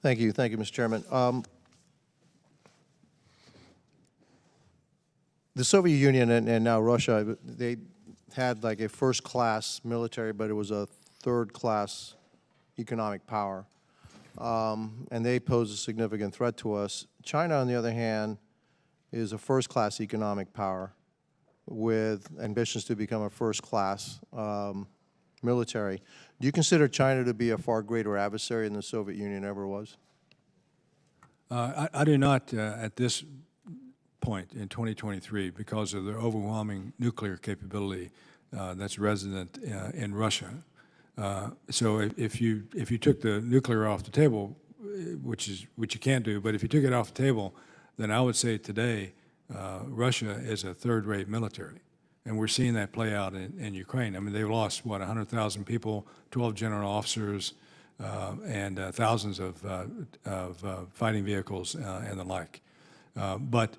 Thank you, Mr. Chairman. The Soviet Union and now Russia, they had like a first-class military, but it was a third-class economic power. And they pose a significant threat to us. China, on the other hand, is a first-class economic power with ambitions to become a first-class military. Do you consider China to be a far greater adversary than the Soviet Union ever was? I do not at this point in 2023 because of the overwhelming nuclear capability that's resident in Russia. So if you took the nuclear off the table, which you can't do, but if you took it off the table, then I would say today Russia is a third-rate military, and we're seeing that play out in Ukraine. I mean, they've lost what 100,000 people, 12 general officers, and thousands of fighting vehicles and the like. But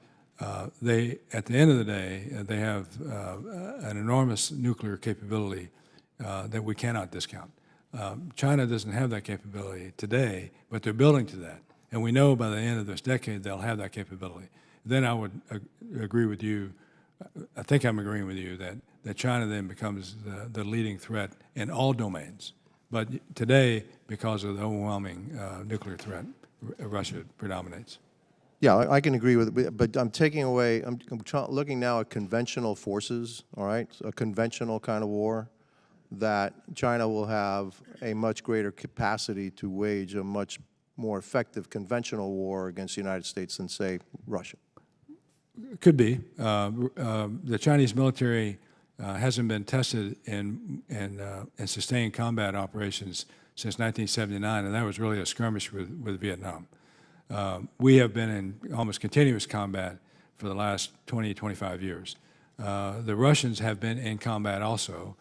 they, at the end of the day, they have an enormous nuclear capability that we cannot discount. China doesn't have that capability today, but they're building to that. And we know by the end of this decade they'll have that capability. Then I would agree with you, I think I'm agreeing with you, that China then becomes the leading threat in all domains. But today, because of the overwhelming nuclear threat, Russia predominates. Yeah, I can agree with it, but I'm taking away, I'm looking now at conventional forces, all right, a conventional kind of war, that China will have a much greater capacity to wage a much more effective conventional war against the United States than, say, Russia. Could be. The Chinese military hasn't been tested in sustained combat operations since 1979, and that was really a skirmish with Vietnam. We have been in almost continuous combat for the last 20, 25 years. The Russians have been in combat also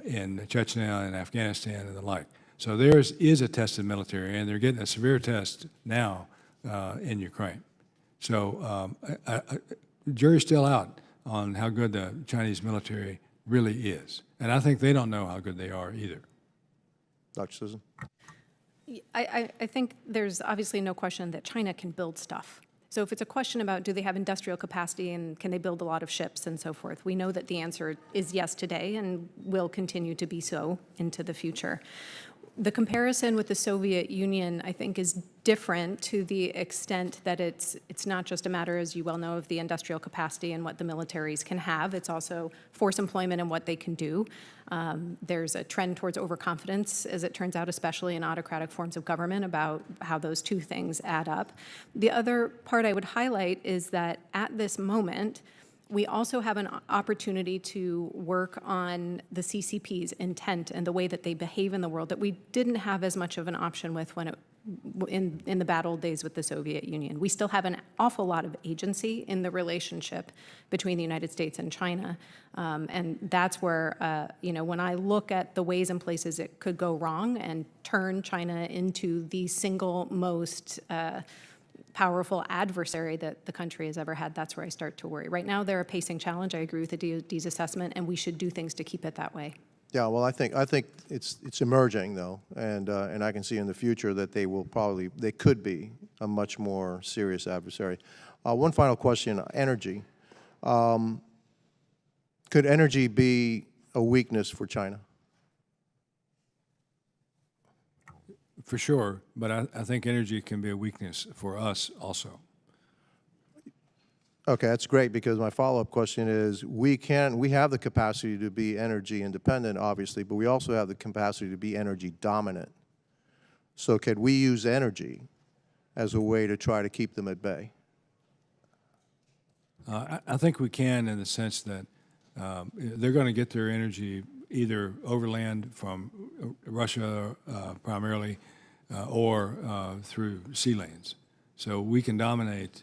in Chechnya and Afghanistan and the like. So theirs is a tested military, and they're getting a severe test now in Ukraine. So jury's still out on how good the Chinese military really is. And I think they don't know how good they are either. Dr. Susan? I think there's obviously no question that China can build stuff. So if it's a question about do they have industrial capacity and can they build a lot of ships and so forth, we know that the answer is yes today and will continue to be so into the future. The comparison with the Soviet Union, I think, is different to the extent that it's not just a matter, as you well know, of the industrial capacity and what the militaries can have. It's also force employment and what they can do. There's a trend towards overconfidence, as it turns out, especially in autocratic forms of government, about how those two things add up. The other part I would highlight is that at this moment, we also have an opportunity to work on the CCP's intent and the way that they behave in the world that we didn't have as much of an option with when in the bad old days with the Soviet Union. We still have an awful lot of agency in the relationship between the United States and China, and that's where, when I look at the ways and places it could go wrong and turn China into the single most powerful adversary that the country has ever had, that's where I start to worry. Right now, they're a pacing challenge. I agree with the DOD's assessment, and we should do things to keep it that way. Yeah, well, I think it's emerging though, and I can see in the future that they could be a much more serious adversary. One final question: energy. Could energy be a weakness for China? For sure, but I think energy can be a weakness for us also. Okay, that's great, because my follow-up question is, we have the capacity to be energy independent, obviously, but we also have the capacity to be energy dominant. So could we use energy as a way to try to keep them at bay? I think we can, in the sense that they're going to get their energy either overland from Russia primarily, or through sea lanes. So we can dominate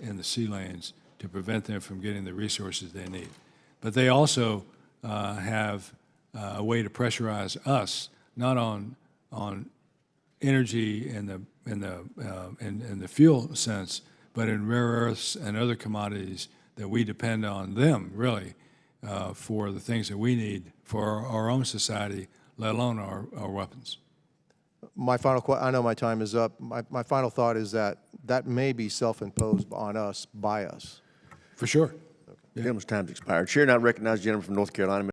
in the sea lanes to prevent them from getting the resources they need. But they also have a way to pressurize us, not on energy in the fuel sense, but in rare earths and other commodities that we depend on them, really, for the things that we need for our own society, let alone our weapons. My final, I know my time is up. My final thought is that that may be self-imposed on us, by us. For sure. Gentleman's time's expired. Chair now recognizes the gentleman from North Carolina,